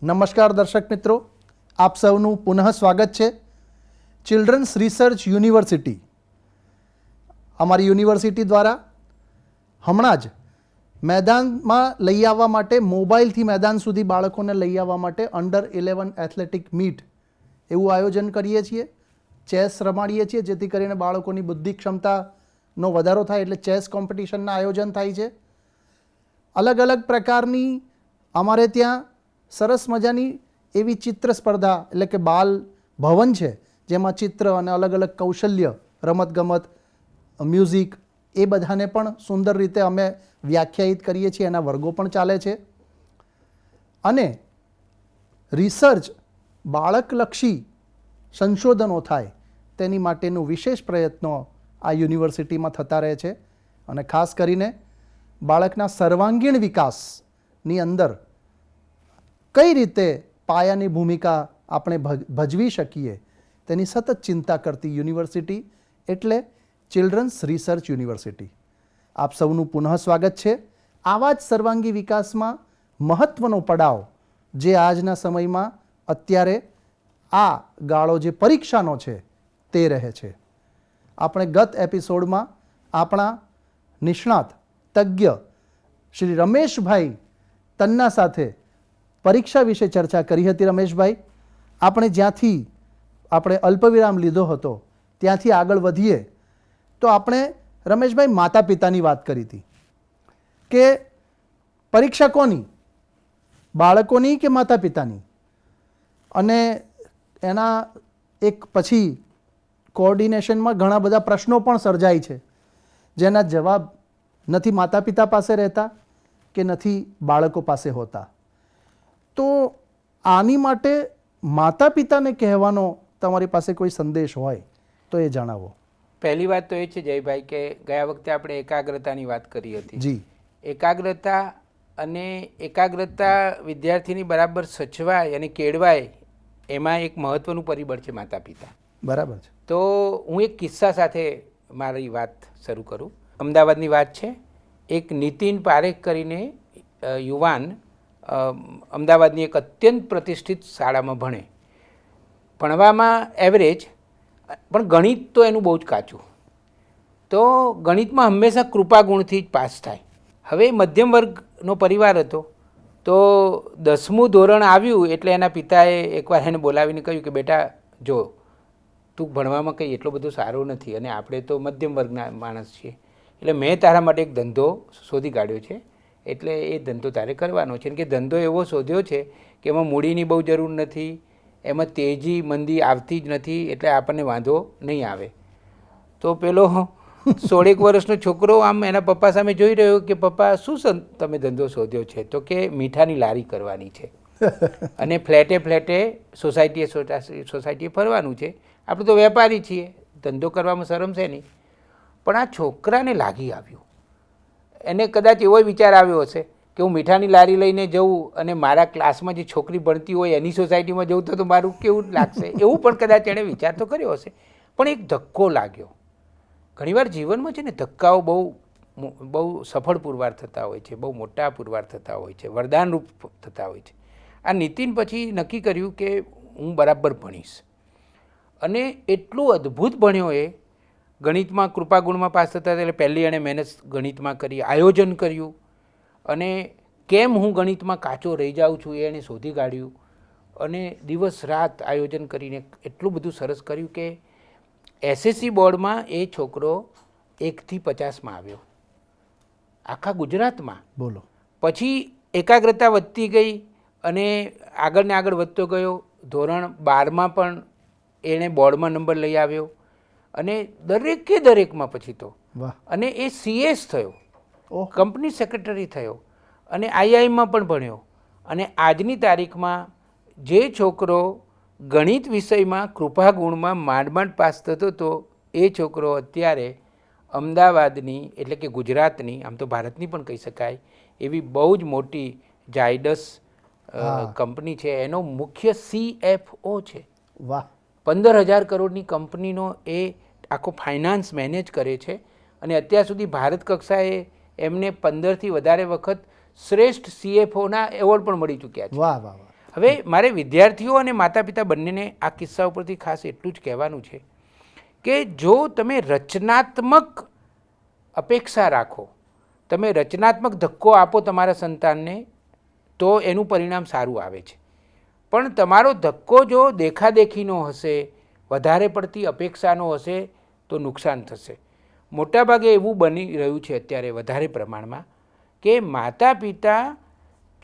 નમસ્કાર દર્શક મિત્રો, આપ સૌનું પુનઃ સ્વાગત છે ચિલ્ડ્રન્સ રિસર્ચ યુનિવર્સિટી. અમારી યુનિવર્સિટી દ્વારા હમણાં જ મેદાનમાં લઈ આવવા માટે, મોબાઈલથી મેદાન સુધી બાળકોને લઈ આવવા માટે અંડર 11 એથ્લેટિક મીટ એવું આયોજન કરીએ છીએ. ચેસ રમાડીએ છીએ જેથી કરીને બાળકોની બુદ્ધિ ક્ષમતાનો વધારો થાય, એટલે ચેસ કોમ્પિટિશનના આયોજન થાય છે. અલગ અલગ પ્રકારની અમારે ત્યાં સરસ મજાની એવી ચિત્ર સ્પર્ધા એટલે કે બાલ ભવન છે, જેમાં ચિત્ર અને અલગ અલગ કૌશલ્ય, રમતગમત, મ્યુઝિક એ બધાને પણ સુંદર રીતે અમે વ્યાખ્યાયિત કરીએ છીએ. એના વર્ગો પણ ચાલે છે. અને રિસર્ચ, બાળકલક્ષી સંશોધનો થાય તેની માટેનું વિશેષ પ્રયત્નો આ યુનિવર્સિટીમાં થતા રહે છે. અને ખાસ કરીને બાળકના સર્વાંગીણ વિકાસની અંદર કઈ રીતે પાયાની ભૂમિકા આપણે ભજવી શકીએ તેની સતત ચિંતા કરતી યુનિવર્સિટી એટલે ચિલ્ડ્રન્સ રિસર્ચ યુનિવર્સિટી. આપ સૌનું પુનઃ સ્વાગત છે. આવા જ સર્વાંગી વિકાસમાં મહત્ત્વનો પડાવ જે આજના સમયમાં અત્યારે આ ગાળો જે પરીક્ષાનો છે તે રહે છે. આપણે ગત એપિસોડમાં આપણા નિષ્ણાત તજ્ઞ શ્રી રમેશભાઈ તન્ના સાથે પરીક્ષા વિશે ચર્ચા કરી હતી. રમેશભાઈ, આપણે જ્યાંથી આપણે અલ્પવિરામ લીધો હતો ત્યાંથી આગળ વધીએ તો આપણે રમેશભાઈ માતા પિતાની વાત કરી હતી કે પરીક્ષા કોની, બાળકોની કે માતા પિતાની? અને એના એક પછી કોઓર્ડિનેશનમાં ઘણા બધા પ્રશ્નો પણ સર્જાય છે જેના જવાબ નથી માતા પિતા પાસે રહેતા કે નથી બાળકો પાસે હોતા. તો આની માટે માતા પિતાને કહેવાનો તમારી પાસે કોઈ સંદેશ હોય તો એ જણાવો. પહેલી વાત તો એ છે જયભાઈ કે ગયા વખતે આપણે એકાગ્રતાની વાત કરી હતી. જી, એકાગ્રતા વિદ્યાર્થીની બરાબર સચવાય અને કેળવાય એમાં એક મહત્ત્વનું પરિબળ છે માતા પિતા. બરાબર છે. તો હું એક કિસ્સા સાથે મારી વાત શરૂ કરું. અમદાવાદની વાત છે. એક નીતિન પારેખ કરીને યુવાન અમદાવાદની એક અત્યંત પ્રતિષ્ઠિત શાળામાં ભણે. ભણવામાં એવરેજ, પણ ગણિત તો એનું બહુ જ કાચું. તો ગણિતમાં હંમેશા કૃપાગુણથી જ પાસ થાય. હવે મધ્યમ વર્ગનો પરિવાર હતો. તો 10મું ધોરણ આવ્યું એટલે એના પિતાએ એકવાર એને બોલાવીને કહ્યું કે બેટા જો, તું ભણવામાં કંઈ એટલો બધો સારો નથી અને આપણે તો મધ્યમ વર્ગના માણસ છીએ, એટલે મેં તારા માટે એક ધંધો શોધી કાઢ્યો છે, એટલે એ ધંધો તારે કરવાનો છે. કે ધંધો એવો શોધ્યો છે કે એમાં મૂડીની બહુ જરૂર નથી, એમાં તેજી મંદી આવતી જ નથી, એટલે આપણને વાંધો નહીં આવે. તો પેલો 16 વર્ષનો છોકરો આમ એના પપ્પા સામે જોઈ રહ્યો કે પપ્પા શું તમે ધંધો શોધ્યો છે? તો કે મીઠાની લારી કરવાની છે અને ફ્લેટે સોસાયટીએ ફરવાનું છે. આપણે તો વેપારી છીએ, ધંધો કરવામાં શરમ છે નહીં. પણ આ છોકરાને લાગી આવ્યું. એને કદાચ એવો વિચાર આવ્યો હશે કે હું મીઠાની લારી લઈને જઉં અને મારા ક્લાસમાં જે છોકરી ભણતી હોય એની સોસાયટીમાં જઉં તો મારું કેવું લાગશે, એવું પણ કદાચ એણે વિચાર તો કર્યો હશે. પણ એક ધક્કો લાગ્યો. ઘણીવાર જીવનમાં છે ને ધક્કાઓ બહુ સફળ પુરવાર થતા હોય છે, બહુ મોટા પુરવાર થતા હોય છે, વરદાનરૂપ થતા હોય છે. આ નીતિન પછી નક્કી કર્યું કે હું બરાબર ભણીશ અને એટલું અદ્ભુત ભણ્યો. એ ગણિતમાં કૃપાગુણમાં પાસ થતા એટલે પહેલી એણે મહેનત ગણિતમાં કરી, આયોજન કર્યું અને કેમ હું ગણિતમાં કાચો રહી જાઉં છું એ એણે શોધી કાઢ્યું અને દિવસ રાત આયોજન કરીને એટલું બધું સરસ કર્યું કે SSC બોર્ડમાં એ છોકરો 1 થી 50માં આવ્યો આખા ગુજરાતમાં. બોલો. પછી એકાગ્રતા વધતી ગઈ અને આગળ ને આગળ વધતો ગયો. ધોરણ 12માં પણ એણે બોર્ડમાં નંબર લઈ આવ્યો અને દરેકમાં પછી તો અને એ CS થયો, કંપની સેક્રેટરી થયો અને IIMમાં પણ ભણ્યો. અને આજની તારીખમાં જે છોકરો ગણિત વિષયમાં કૃપાગુણમાં માંડ પાસ થતો હતો એ છોકરો અત્યારે અમદાવાદની એટલે કે ગુજરાતની, આમ તો ભારતની પણ કહી શકાય એવી બહુ જ મોટી ઝાયડસ કંપની છે, એનો મુખ્ય CFO છે. વાહ. 15,000 કરોડની કંપનીનો એ આખો ફાઇનાન્સ મેનેજ કરે છે અને અત્યાર સુધી ભારત કક્ષાએ એમને 15થી વધારે વખત શ્રેષ્ઠ CFOના એવોર્ડ પણ મળી ચૂક્યા છે. વાહ વાહ વાહ. હવે મારે વિદ્યાર્થીઓ અને માતા પિતા બંનેને આ કિસ્સા ઉપરથી ખાસ એટલું જ કહેવાનું છે કે જો તમે રચનાત્મક અપેક્ષા રાખો, તમે રચનાત્મક ધક્કો આપો તમારા સંતાનને, તો એનું પરિણામ સારું આવે છે. પણ તમારો ધક્કો જો દેખાદેખીનો હશે, વધારે પડતી અપેક્ષાનો હશે, તો નુકસાન થશે. મોટાભાગે એવું બની રહ્યું છે અત્યારે વધારે પ્રમાણમાં કે માતા પિતા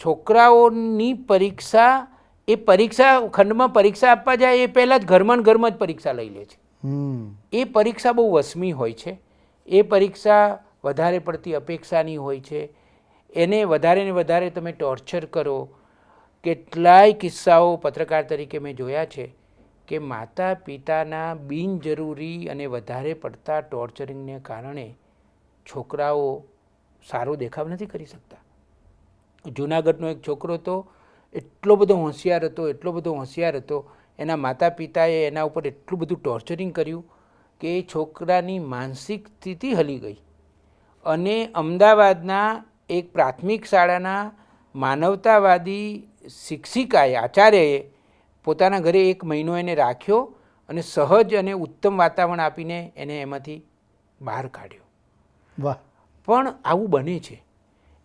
છોકરાઓની પરીક્ષા ખંડમાં પરીક્ષા આપવા જાય એ પહેલાં જ ઘરમાં જ પરીક્ષા લઈ લે છે. એ પરીક્ષા બહુ વસમી હોય છે. એ પરીક્ષા વધારે પડતી અપેક્ષાની હોય છે. એને વધારે ને વધારે તમે ટોર્ચર કરો. કેટલાય કિસ્સાઓ પત્રકાર તરીકે મેં જોયા છે કે માતા પિતાના બિનજરૂરી અને વધારે પડતા ટોર્ચરિંગને કારણે છોકરાઓ સારો દેખાવ નથી કરી શકતા. જૂનાગઢનો એક છોકરો તો એટલો બધો હોશિયાર હતો, એના માતા પિતાએ એના ઉપર એટલું બધું ટોર્ચરિંગ કર્યું કે એ છોકરાની માનસિક સ્થિતિ હલી ગઈ. અને અમદાવાદના એક પ્રાથમિક શાળાના માનવતાવાદી શિક્ષિકાએ, આચાર્યએ પોતાના ઘરે 1 મહિનો એને રાખ્યો અને સહજ અને ઉત્તમ વાતાવરણ આપીને એને એમાંથી બહાર કાઢ્યો. વાહ! પણ આવું બને છે.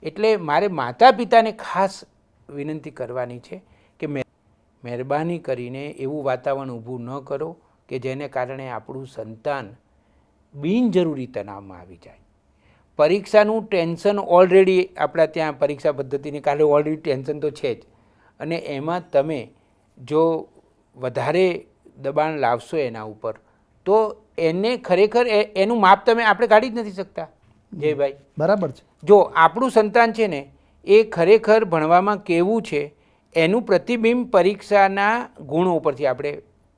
એટલે મારે માતા પિતાને ખાસ વિનંતી કરવાની છે કે મહેરબાની કરીને એવું વાતાવરણ ઊભું ન કરો કે જેને કારણે આપણું સંતાન બિનજરૂરી તણાવમાં આવી જાય. પરીક્ષાનું ટેન્શન ઓલરેડી આપણા ત્યાં પરીક્ષા પદ્ધતિને કારણે ઓલરેડી ટેન્શન તો છે જ, અને એમાં તમે જો વધારે દબાણ લાવશો એના ઉપર, તો એને ખરેખર એનું માપ આપણે કાઢી જ નથી શકતા. જયભાઈ, બરાબર છે. જો આપણું સંતાન છે ને એ ખરેખર ભણવામાં કેવું છે એનું પ્રતિબિંબ પરીક્ષાના ગુણો ઉપરથી આપણે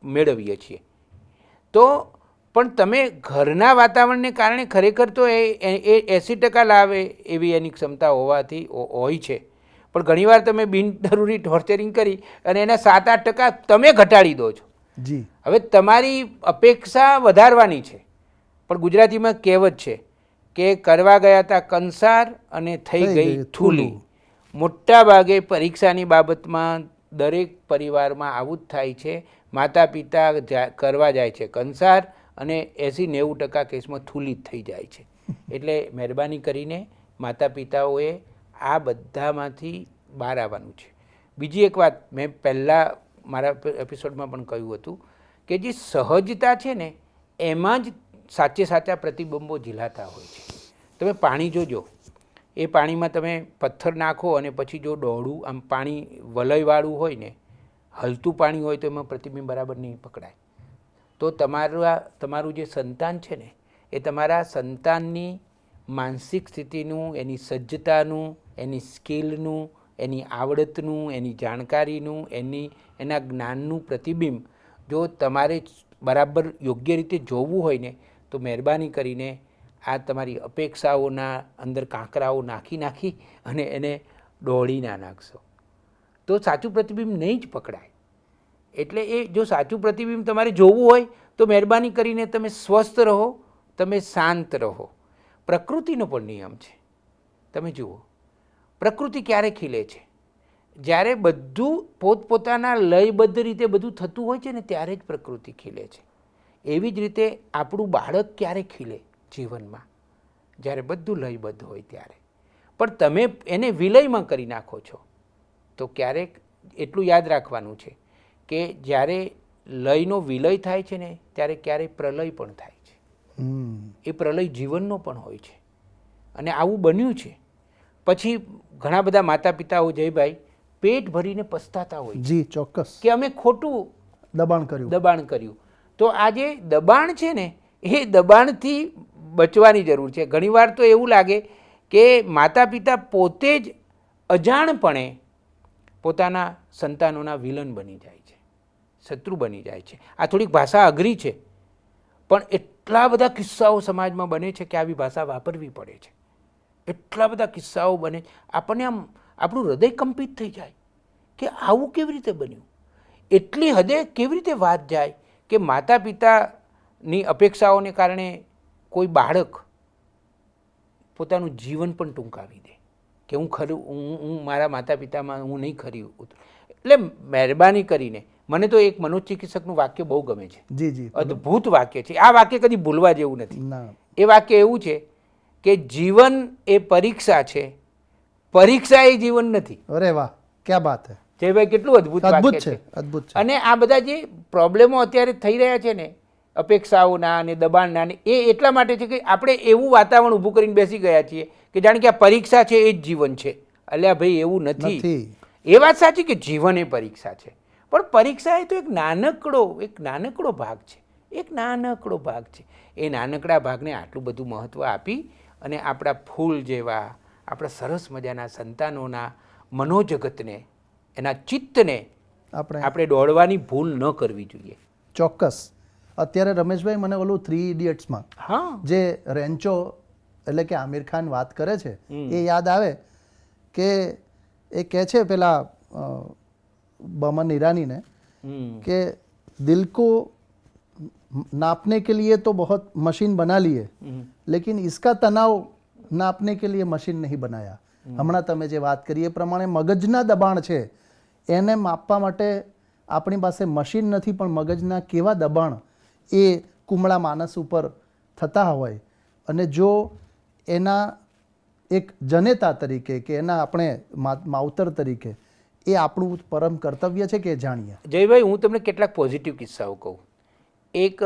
મેળવીએ છીએ. તો પણ તમે ઘરના વાતાવરણને કારણે ખરેખર તો એ 80% લાવે એવી એની ક્ષમતા હોય છે. પણ ઘણીવાર તમે બિનજરૂરી ટોર્ચરિંગ કરી અને એના 7-8% તમે ઘટાડી દો છો. જી. હવે તમારી અપેક્ષા વધારવાની છે, પણ ગુજરાતીમાં કહેવત છે કે કરવા ગયા હતા કંસાર અને થઈ ગઈ થૂલી. મોટા ભાગે પરીક્ષાની બાબતમાં દરેક પરિવારમાં આવું જ થાય છે. માતા પિતા કરવા જાય છે કંસાર અને 80-90% કેસમાં થૂલી જ થઈ જાય છે. એટલે મહેરબાની કરીને માતા પિતાઓએ આ બધામાંથી બહાર આવવાનું છે. બીજી એક વાત મેં પહેલાં મારા એપિસોડમાં પણ કહ્યું હતું કે જે સહજતા છે ને એમાં જ સાચા પ્રતિબિંબો ઝીલાતા હોય છે. તમે પાણી જોજો, એ પાણીમાં તમે પથ્થર નાખો અને પછી જો ડોળું આમ પાણી વલયવાળું હોય ને, હલતું પાણી હોય તો એમાં પ્રતિબિંબ બરાબર નહીં પકડાય. તો તમારું જે સંતાન છે ને એ તમારા સંતાનની માનસિક સ્થિતિનું, એની સજ્જતાનું, એની સ્કિલનું, એની આવડતનું, એની જાણકારીનું, એના જ્ઞાનનું પ્રતિબિંબ જો તમારે બરાબર યોગ્ય રીતે જોવું હોય ને, તો મહેરબાની કરીને આ તમારી અપેક્ષાઓના અંદર કાંકરાઓ નાખી અને એને ડોળી ના નાખશો, તો સાચું પ્રતિબિંબ નહીં જ પકડાય. એટલે એ જો સાચું પ્રતિબિંબ તમારે જોવું હોય તો મહેરબાની કરીને તમે સ્વસ્થ રહો, તમે શાંત રહો. પ્રકૃતિનો પણ નિયમ છે. તમે જુઓ, પ્રકૃતિ ક્યારે ખીલે છે? જ્યારે બધું પોતપોતાના લયબદ્ધ રીતે બધું થતું હોય છે ને ત્યારે જ પ્રકૃતિ ખીલે છે. એવી જ રીતે આપણું બાળક ક્યારે ખીલે જીવનમાં? જ્યારે બધું લયબદ્ધ હોય ત્યારે. પણ તમે એને વિલયમાં કરી નાખો છો. તો ક્યારેક એટલું યાદ રાખવાનું છે કે જ્યારે લયનો વિલય થાય છે ને ત્યારે ક્યારેક પ્રલય પણ થાય છે. એ પ્રલય જીવનનો પણ હોય છે. અને આવું બન્યું છે. પછી ઘણા બધા માતા પિતાઓ જયભાઈ પેટ ભરીને પસ્તાતા હોય. જી, ચોક્કસ. કે અમે ખોટું દબાણ કર્યું. તો આ જે દબાણ છે ને એ દબાણથી બચવાની જરૂર છે. ઘણીવાર તો એવું લાગે કે માતા પિતા પોતે જ અજાણપણે પોતાના સંતાનોના વિલન બની જાય છે, શત્રુ બની જાય છે. આ થોડીક ભાષા અઘરી છે, પણ એટલા બધા કિસ્સાઓ સમાજમાં બને છે કે આવી ભાષા વાપરવી પડે છે. એટલા બધા કિસ્સાઓ બને, આપણને આમ આપણું હૃદય કંપિત થઈ જાય કે આવું કેવી રીતે બન્યું. એટલી હદે કેવી રીતે વાત જાય કે માતા પિતાની અપેક્ષાઓને કારણે કોઈ બાળક પોતાનું જીવન પણ ટૂંકાવી દે. કે હું મારા માતા પિતામાં હું નહીં ખરી ઉતરું. એટલે મહેરબાની કરીને મને તો એક મનોચિકિત્સકનું વાક્ય બહુ ગમે છે. જી જી, અદ્ભુત વાક્ય છે. આ વાક્ય કદી ભૂલવા જેવું નથી. ના, એ વાક્ય એવું છે કે જીવન એ પરીક્ષા છે, પરીક્ષા એ જીવન નથી. અરે વાહ, ક્યાં બાત હે. જયભાઈ કેટલું અદ્ભુત વાક્ય છે. અદ્ભુત છે. અને આ બધા જે પ્રોબ્લેમો અત્યારે થઈ રહ્યા છે ને, અપેક્ષાઓના અને દબાણના ને, એ એટલા માટે છે કે આપણે એવું વાતાવરણ ઊભું કરીને બેસી ગયા છીએ કે જાણે કે આ પરીક્ષા છે એ જ જીવન છે. અલ્યા ભાઈ, એવું નથી. એ વાત સાચી કે જીવન એ પરીક્ષા છે, પણ પરીક્ષા એ તો એક નાનકડો ભાગ છે. એક નાનકડો ભાગ છે. એ નાનકડા ભાગને આટલું બધું મહત્ત્વ આપી અને આપણા ફૂલ જેવા આપણા સરસ મજાના સંતાનોના મનોજગતને, એના ચિત્તને આપણે દોડવાની ભૂલ ન કરવી જોઈએ. ચોક્કસ. અત્યારે રમેશભાઈ મને ઓલું 3 ઇડિયટ્સમાં જે રેન્ચો એટલે કે આમિર ખાન વાત કરે છે એ યાદ આવે કે એ કહે છે પેલા બમન ઈરાનીને કે દિલ को नापने के लिए तो बहुत मशीन बना लिए लेकिन इसका तनाव नापने के लिए मशीन नहीं बनाया. હમણાં તમે જે વાત કરી એ પ્રમાણે મગજના દબાણ છે એને માપવા માટે આપણી પાસે મશીન નથી, પણ મગજના કેવા દબાણ એ કુમળા માનસ ઉપર થતા હોય અને જો એના એક જનેતા તરીકે કે એના આપણે માવતર તરીકે એ આપણું પરમ કર્તવ્ય છે કે જાણીએ. જયભાઈ, હું તમને કેટલાક પોઝિટિવ કિસ્સાઓ કહું. એક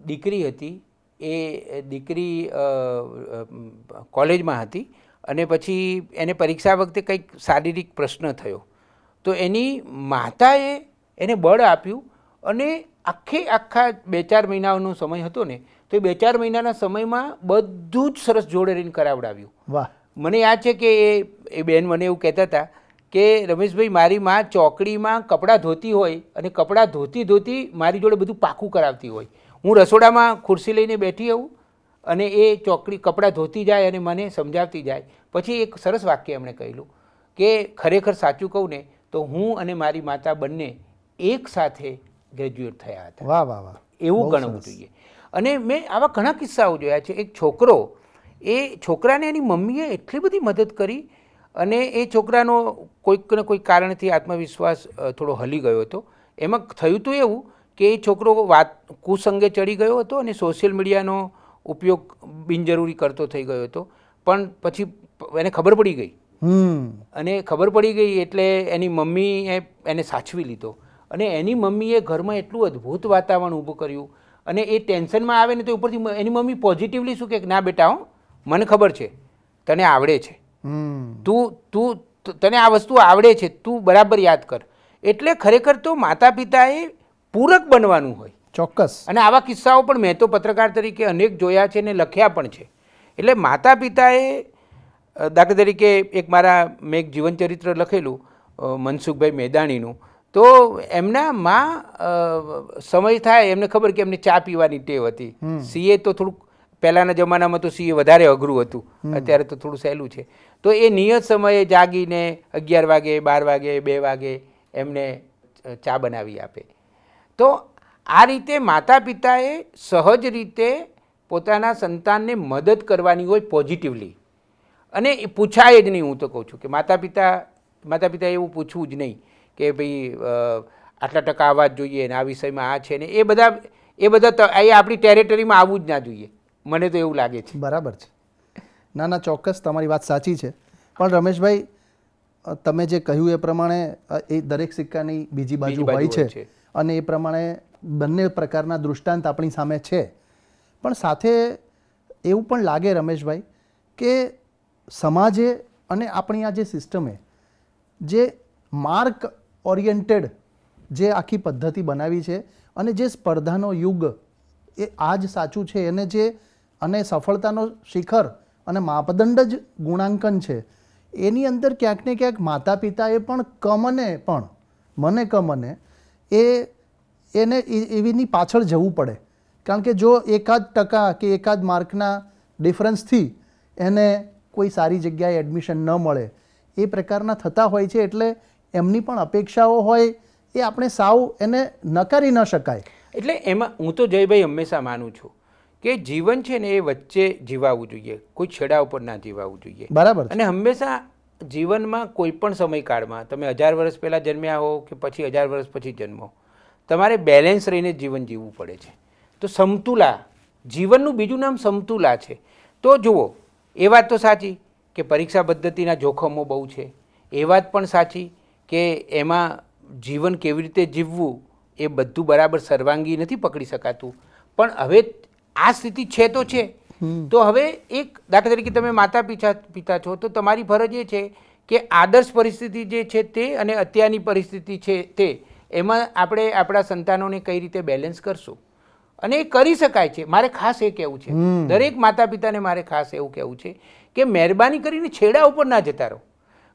દીકરી હતી, એ દીકરી કોલેજમાં હતી અને પછી એને પરીક્ષા વખતે કંઈક શારીરિક પ્રશ્ન થયો, તો એની માતાએ એને બળ આપ્યું અને આખા 2-4 મહિનાનો સમય હતો ને, તો એ 2-4 મહિનાના સમયમાં બધું જ સરસ જોડે રહીને કરાવડાવ્યું. વાહ. મને યાદ છે કે એ બેન મને એવું કહેતા હતા કે રમેશભાઈ, મારી માં ચોકડીમાં કપડાં ધોતી હોય અને કપડાં ધોતી મારી જોડે બધું પાકું કરાવતી હોય. હું રસોડામાં ખુરશી લઈને બેઠી આવું અને એ ચોકડી કપડાં ધોતી જાય અને મને સમજાવતી જાય. પછી એક સરસ વાક્ય એમણે કહેલું કે ખરેખર સાચું કહું ને તો હું અને મારી માતા બંને એક સાથે ગ્રેજ્યુએટ થયા હતા. વાહ વાહ વાહ, એવું ગણવું જોઈએ. અને મેં આવા ઘણા કિસ્સાઓ જોયા છે. એક છોકરો, એ છોકરાને એની મમ્મીએ એટલી બધી મદદ કરી અને એ છોકરાનો કોઈક ને કોઈક કારણથી આત્મવિશ્વાસ થોડો હલી ગયો હતો. એમાં થયું હતું એવું કે એ છોકરો કુસંગે ચડી ગયો હતો અને સોશિયલ મીડિયાનો ઉપયોગ બિનજરૂરી કરતો થઈ ગયો હતો. પણ પછી એને ખબર પડી ગઈ અને ખબર પડી ગઈ એટલે એની મમ્મીએ એને સાચવી લીધો અને એની મમ્મીએ ઘરમાં એટલું અદ્ભુત વાતાવરણ ઊભું કર્યું. અને એ ટેન્શનમાં આવે ને તો ઉપરથી એની મમ્મી પોઝિટિવલી શું કહે કે ના બેટા, હો મને ખબર છે તને આવડે છે, તને આ વસ્તુ આવડે છે, તું બરાબર યાદ કર. એટલે ખરેખર તો માતા પિતાએ પૂરક બનવાનું હોય. ચોક્કસ. અને આવા કિસ્સાઓ પણ મેં તો પત્રકાર તરીકે અનેક જોયા છે ને લખ્યા પણ છે. એટલે માતા પિતાએ, દાખલા તરીકે મેં એક જીવનચરિત્ર લખેલું મનસુખભાઈ મેદાણીનું, તો એમના માં સમય થાય એમને ખબર કે એમને ચા પીવાની ટેવ હતી. સીએ તો થોડુંક પહેલાંના જમાનામાં તો સીએ વધારે અઘરું હતું, અત્યારે તો થોડું સહેલું છે. તો એ નિયત સમયે જાગીને 11 વાગે, 12 વાગે, 2 વાગે એમને ચા બનાવી આપે. તો આ રીતે માતા પિતાએ સહજ રીતે પોતાના સંતાનને મદદ કરવાની હોય પોઝિટિવલી. અને એ પૂછાય જ નહીં. હું તો કહું છું કે માતા પિતાએ એવું પૂછવું જ નહીં કે ભાઈ આટલા ટકા આવવા જ જોઈએ ને આ વિષયમાં આ છે ને એ બધા એ આપણી ટેરેટરીમાં આવવું જ ના જોઈએ. મને તો એવું લાગે છે. બરાબર છે. ના ના, ચોક્કસ તમારી વાત સાચી છે. પણ રમેશભાઈ, તમે જે કહ્યું એ પ્રમાણે એ દરેક સિક્કાની બીજી બાજુ હોય છે અને એ પ્રમાણે બંને પ્રકારના દૃષ્ટાંત આપણી સામે છે. પણ સાથે એવું પણ લાગે રમેશભાઈ કે સમાજે અને આપણી આ જે સિસ્ટમે જે માર્ક ઓરિએન્ટેડ જે આખી પદ્ધતિ બનાવી છે અને જે સ્પર્ધાનો યુગ એ આ જ સાચું છે એને જે અને સફળતાનો શિખર અને માપદંડ જ ગુણાંકન છે, એની અંદર ક્યાંક ને ક્યાંક માતા પિતાએ પણ કમને એને એવીની પાછળ જવું પડે. કારણ કે જો 1% કે 1 માર્કના ડિફરન્સથી એને કોઈ સારી જગ્યાએ એડમિશન ન મળે એ પ્રકારના થતા હોય છે. એટલે એમની પણ અપેક્ષાઓ હોય એ આપણે સાવ એને નકારી ન શકાય. એટલે એમાં હું તો જયભાઈ હંમેશા માનું છું કે જીવન છે ને એ વચ્ચે જીવાવું જોઈએ, કોઈ છેડા ઉપર ના જીવાવું જોઈએ. બરાબર છે. અને હંમેશા જીવનમાં કોઈ પણ સમયકાળમાં તમે 1000 વર્ષ પહેલાં જન્મ્યા હો કે પછી 1000 વર્ષ પછી જન્મો, તમારે બેલેન્સ રહીને જીવન જીવવું પડે છે. તો સમતુલા, જીવનનું બીજું નામ સમતુલા છે. તો જુઓ, એ વાત તો સાચી કે પરીક્ષા પદ્ધતિના જોખમો બહુ છે, એ વાત પણ સાચી કે એમાં જીવન કેવી રીતે જીવવું એ બધું બરાબર સર્વાંગી નથી પકડી શકાતું. પણ હવે આ સ્થિતિ છે તો છે. તો હવે એક દાખલા તરીકે તમે માતા પિતા છો તો તમારી ફરજ એ છે કે આદર્શ પરિસ્થિતિ જે છે તે અને અત્યારની પરિસ્થિતિ છે તે એમાં આપણે આપણા સંતાનોને કઈ રીતે બેલેન્સ કરશું, અને એ કરી શકાય છે. મારે ખાસ એ કહેવું છે, દરેક માતા પિતાને મારે ખાસ એવું કહેવું છે કે મહેરબાની કરીને છેડા ઉપર ના જતા રહો.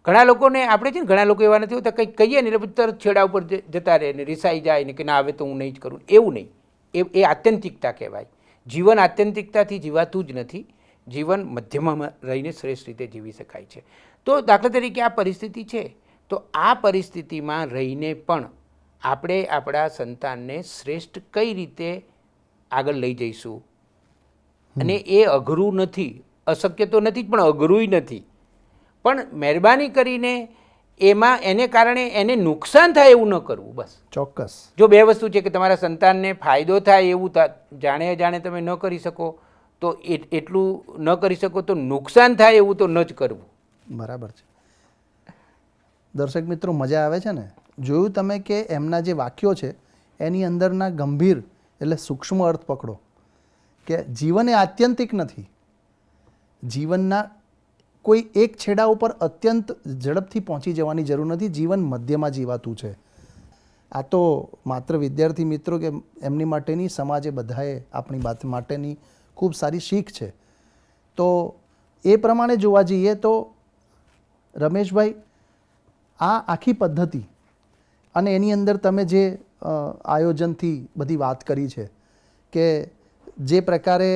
ઘણા લોકોને આપણે છે ને, ઘણા લોકો એવા નથી હોતા, કંઈક કહીએ ને એટલે તરત છેડા ઉપર જતા રહે ને રિસાઈ જાય ને કે ના હવે તો હું નહીં જ કરું. એવું નહીં, એ આત્યંતિકતા કહેવાય. જીવન આત્યંતિકતાથી જીવાતું જ નથી. જીવન મધ્યમાં રહીને શ્રેષ્ઠ રીતે જીવી શકાય છે. તો દાખલા તરીકે આ પરિસ્થિતિ છે, તો આ પરિસ્થિતિમાં રહીને પણ આપણે આપણા સંતાનને શ્રેષ્ઠ કઈ રીતે આગળ લઈ જઈશું, અને એ અઘરું નથી, અશક્ય તો નથી જ પણ અઘરુંય નથી. પણ મહેરબાની કરીને એમાં એને કારણે એને નુકસાન થાય એવું ન કરવું. બસ ચોક્કસ. જો બે વસ્તુ છે કે તમારા સંતાનને ફાયદો થાય એવું જાણે અજાણે તમે ન કરી શકો તો એટલું ન કરી શકો, તો નુકસાન થાય એવું તો ન જ કરવું. બરાબર છે. દર્શક મિત્રો, મજા આવે છે ને? જોયું તમે કે એમના જે વાક્યો છે એની અંદરના ગંભીર એટલે સૂક્ષ્મ અર્થ પકડો કે જીવન એ આત્યંતિક નથી. જીવનના કોઈ એક છેડા ઉપર અત્યંત ઝડપથી પહોંચી જવાની જરૂર નથી. જીવન મધ્યમાં જીવાતું છે. આ તો માત્ર વિદ્યાર્થી મિત્રો કે એમની માટેની, સમાજે બધાએ આપણી વાત માટેની ખૂબ સારી શીખ છે. તો એ પ્રમાણે જોવા જઈએ તો રમેશભાઈ, આ આખી પદ્ધતિ અને એની અંદર તમે જે આયોજનથી બધી વાત કરી છે કે જે પ્રકારે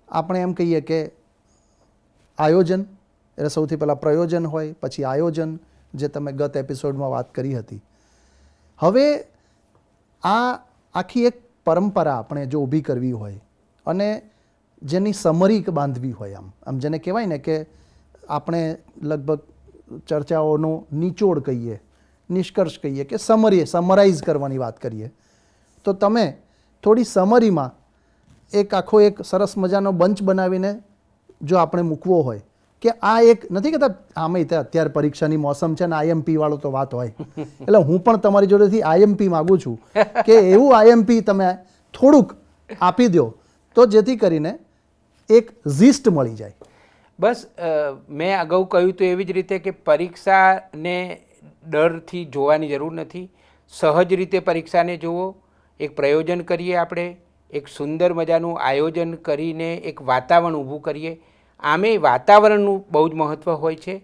આપણે એમ કહીએ કે આયોજન એટલે સૌથી પહેલાં પ્રયોજન હોય, પછી આયોજન, જે તમે ગત એપિસોડમાં વાત કરી હતી. હવે આ આખી એક પરંપરા આપણે જો ઊભી કરવી હોય અને જેની સમરી બાંધવી હોય, આમ જેને કહેવાય ને કે આપણે લગભગ ચર્ચાઓનો નિચોડ કહીએ, નિષ્કર્ષ કહીએ કે સમરાઇઝ કરવાની વાત કરીએ, તો તમે થોડી સમરીમાં એક આખો એક સરસ મજાનો બંચ બનાવીને જો આપણે મૂકવો હોય કે આ એક નથી કહેતા, આમે અત્યારે પરીક્ષાની મોસમ છે ને આઈએમપી વાળો તો વાત હોય, એટલે હું પણ તમારી જોડેથી આઈએમપી માગું છું કે એવું આઈએમપી તમે થોડુંક આપી દો તો જેથી કરીને એક ઝિસ્ટ મળી જાય. બસ મેં અગાઉ કહ્યું તો એવી જ રીતે કે પરીક્ષાને ડરથી જોવાની જરૂર નથી. સહજ રીતે પરીક્ષાને જુઓ, એક પ્રયોજન કરીએ, આપણે એક સુંદર મજાનું આયોજન કરીને એક વાતાવરણ ઊભું કરીએ. આમે વાતાવરણનું બહુ જ મહત્ત્વ હોય છે.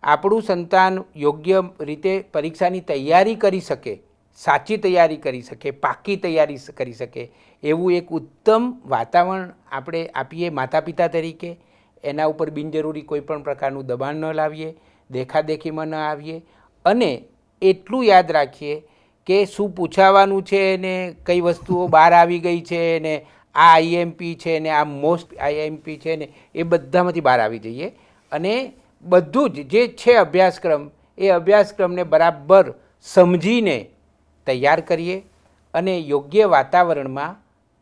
આપણું સંતાન યોગ્ય રીતે પરીક્ષાની તૈયારી કરી શકે, સાચી તૈયારી કરી શકે, પાકી તૈયારી કરી શકે એવું એક ઉત્તમ વાતાવરણ આપણે આપીએ માતા પિતા તરીકે. એના ઉપર બિનજરૂરી કોઈ પણ પ્રકારનું દબાણ ન લાવીએ, દેખાદેખીમાં ન આવીએ, અને એટલું યાદ રાખીએ કે શું પૂછાવાનું છે ને કઈ વસ્તુઓ બહાર આવી ગઈ છે ને આ આઈએમપી છે ને આ મોસ્ટ આઈએમપી છે ને એ બધામાંથી બહાર આવી જઈએ, અને બધું જ જે છે અભ્યાસક્રમ, એ અભ્યાસક્રમને બરાબર સમજીને તૈયાર કરીએ અને યોગ્ય વાતાવરણમાં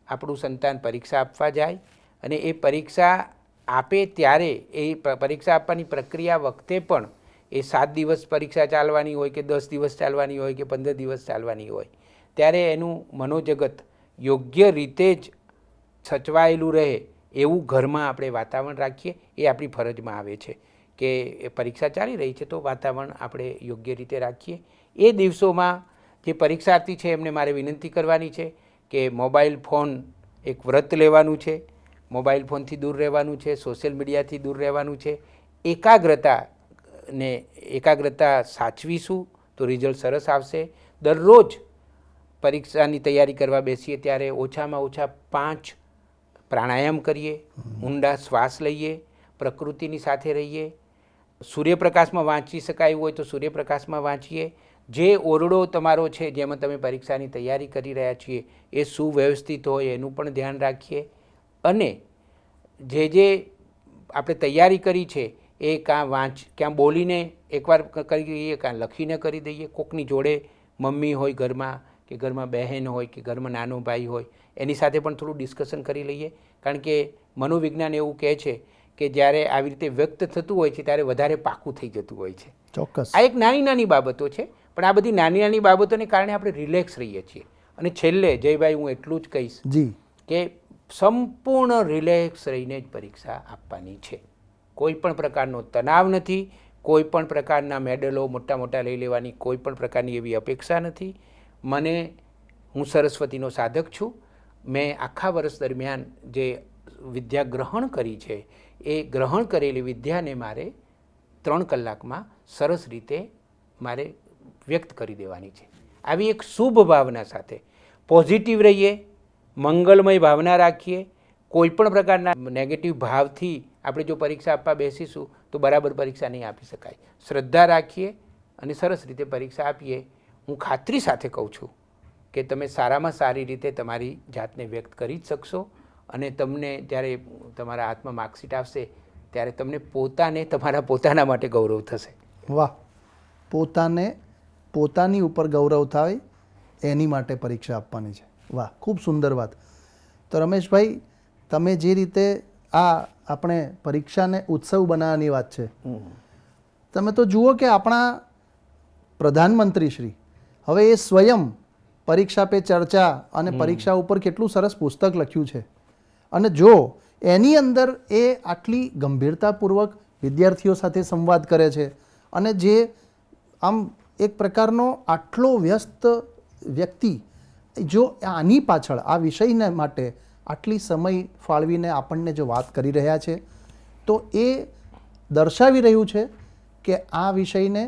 આપણું સંતાન પરીક્ષા આપવા જાય. અને એ પરીક્ષા આપે ત્યારે એ પરીક્ષા આપવાની પ્રક્રિયા વખતે પણ એ 7 દિવસ પરીક્ષા ચાલવાની હોય કે 10 દિવસ ચાલવાની હોય કે 15 દિવસ ચાલવાની હોય, ત્યારે એનું મનોજગત યોગ્ય રીતે જ સચવાયેલું રહે એવું ઘરમાં આપણે વાતાવરણ રાખીએ. એ આપણી ફરજમાં આવે છે કે એ પરીક્ષા ચાલી રહી છે તો વાતાવરણ આપણે યોગ્ય રીતે રાખીએ. એ દિવસોમાં જે પરીક્ષાર્થી છે એમને મારે વિનંતી કરવાની છે કે મોબાઈલ ફોન એક વ્રત લેવાનું છે, મોબાઈલ ફોનથી દૂર રહેવાનું છે, સોશિયલ મીડિયાથી દૂર રહેવાનું છે. એકાગ્રતા સાચવીશું તો રિઝલ્ટ સરસ આવશે. દરરોજ પરીક્ષાની તૈયારી કરવા બેસીએ ત્યારે ઓછામાં ઓછા 5 પ્રાણાયામ કરીએ, ઊંડા શ્વાસ લઈએ, પ્રકૃતિની સાથે રહીએ. સૂર્યપ્રકાશમાં વાંચી શકાય હોય તો સૂર્યપ્રકાશમાં વાંચીએ. જે ઓરડો તમારો છે જેમાં તમે પરીક્ષાની તૈયારી કરી રહ્યા છીએ એ સુવ્યવસ્થિત હોય એનું પણ ધ્યાન રાખીએ. અને જે આપણે તૈયારી કરી છે એ ક્યાં બોલીને એકવાર કરી દઈએ, કાં લખીને કરી દઈએ, કોકની જોડે મમ્મી હોય ઘરમાં કે ઘરમાં બહેન હોય કે ઘરમાં નાનો ભાઈ હોય એની સાથે પણ થોડું ડિસ્કશન કરી લઈએ. કારણ કે મનોવિજ્ઞાન એવું કહે છે કે જ્યારે આવી રીતે વ્યક્ત થતું હોય છે ત્યારે વધારે પાકું થઈ જતું હોય છે. ચોક્કસ. આ એક નાની નાની બાબતો છે, પણ આ બધી નાની નાની બાબતોને કારણે આપણે રિલેક્સ રહીએ છીએ. અને છેલ્લે જયભાઈ હું એટલું જ કહીશ જી કે સંપૂર્ણ રિલેક્સ રહીને જ પરીક્ષા આપવાની છે. કોઈ પણ પ્રકારનો તણાવ નથી, કોઈ પણ પ્રકારના મેડલો મોટા મોટા લઈ લેવાની કોઈ પણ પ્રકારની એવી અપેક્ષા નથી. હું સરસ્વતીનો સાધક છું. મેં આખા વર્ષ દરમિયાન જે વિદ્યા ગ્રહણ કરી છે એ ગ્રહણ કરેલી વિદ્યાને મારે 3 કલાકમાં સરસ રીતે મારે વ્યક્ત કરી દેવાની છે. આવી એક શુભ ભાવના સાથે પોઝિટિવ રહીએ, મંગલમય ભાવના રાખીએ. કોઈ પણ પ્રકારના નેગેટિવ ભાવથી આપણે જો પરીક્ષા આપવા બેસીશું તો બરાબર પરીક્ષા નહીં આપી શકાય. શ્રદ્ધા રાખીએ અને સરસ રીતે પરીક્ષા આપીએ. હું ખાતરી સાથે કહું છું કે તમે સારામાં સારી રીતે તમારી જાતને વ્યક્ત કરી જ શકશો અને તમને જ્યારે તમારા હાથમાં માર્કશીટ આવશે ત્યારે તમને તમારા પોતાના માટે ગૌરવ થશે. વાહ, પોતાની ઉપર ગૌરવ થાય એની માટે પરીક્ષા આપવાની છે. વાહ, ખૂબ સુંદર વાત. તો રમેશભાઈ, તમે જે રીતે આપણે પરીક્ષાને ઉત્સવ બનાવવાની વાત છે, તમે તો જુઓ કે આપણા પ્રધાનમંત્રી શ્રી હવે એ સ્વયં પરીક્ષા પે ચર્ચા અને પરીક્ષા ઉપર કેટલું સરસ પુસ્તક લખ્યું છે. અને જો એની અંદર એ આટલી ગંભીરતાપૂર્વક વિદ્યાર્થીઓ સાથે સંવાદ કરે છે અને જે આમ એક પ્રકારનો આટલો વ્યસ્ત વ્યક્તિ જો આની પાછળ આ વિષયને માટે આટલી સમય ફાળવીને આપણને જો વાત કરી રહ્યા છે તો એ દર્શાવી રહ્યું છે કે આ વિષયને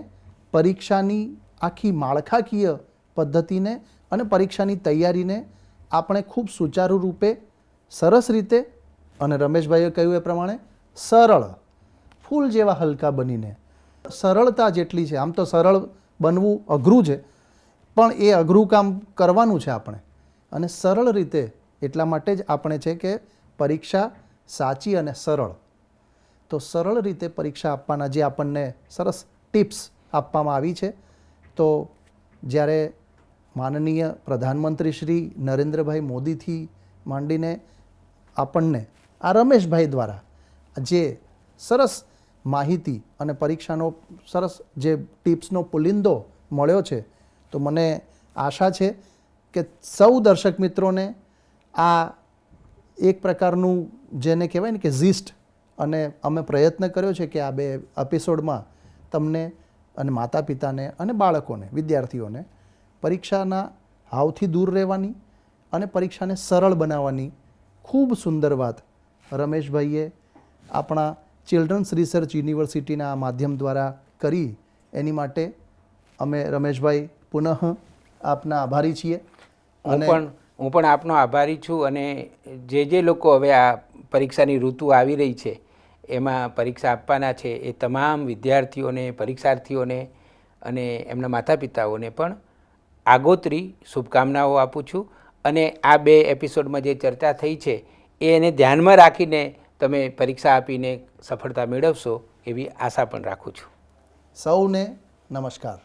પરીક્ષાની આખી માળખાકીય પદ્ધતિને અને પરીક્ષાની તૈયારીને આપણે ખૂબ સુચારુ રૂપે સરસ રીતે અને રમેશભાઈએ કહ્યું એ પ્રમાણે સરળ ફૂલ જેવા હલકા બનીને સરળતા જેટલી છે. આમ તો સરળ બનવું અઘરું છે, પણ એ અઘરું કામ કરવાનું છે આપણે. અને સરળ રીતે એટલા માટે જ આપણે છે કે પરીક્ષા સાચી અને સરળ. તો સરળ રીતે પરીક્ષા આપવાના જે આપણને સરસ ટિપ્સ આપવામાં આવી છે, તો જ્યારે માનનીય પ્રધાનમંત્રી શ્રી નરેન્દ્રભાઈ મોદીથી માંડીને આપણને આ રમેશભાઈ દ્વારા જે સરસ માહિતી અને પરીક્ષાનો સરસ જે ટિપ્સનો પુલિંદો મળ્યો છે, તો મને આશા છે કે સૌ દર્શક મિત્રોને આ એક પ્રકારનું જેને કહેવાય ને કે ઝીસ્ટ અને અમે પ્રયત્ન કર્યો છે કે આ 2 એપિસોડમાં તમને અને માતા પિતાને અને બાળકોને વિદ્યાર્થીઓને પરીક્ષાના હાવથી દૂર રહેવાની અને પરીક્ષાને સરળ બનાવવાની ખૂબ સુંદર વાત રમેશભાઈએ આપણા ચિલ્ડ્રન્સ રિસર્ચ યુનિવર્સિટીના માધ્યમ દ્વારા કરી. એની માટે અમે રમેશભાઈ પુનઃ આપના આભારી છીએ. હું પણ આપનો આભારી છું. અને જે લોકો હવે આ પરીક્ષાની ઋતુ આવી રહી છે એમાં પરીક્ષા આપવાના છે એ તમામ વિદ્યાર્થીઓને, પરીક્ષાર્થીઓને અને એમના માતા પિતાઓને પણ આગોતરી શુભકામનાઓ આપું છું. અને આ 2 એપિસોડમાં જે ચર્ચા થઈ છે એને ધ્યાનમાં રાખીને તમે પરીક્ષા આપીને સફળતા મેળવશો એવી આશા પણ રાખું છું. સૌને નમસ્કાર.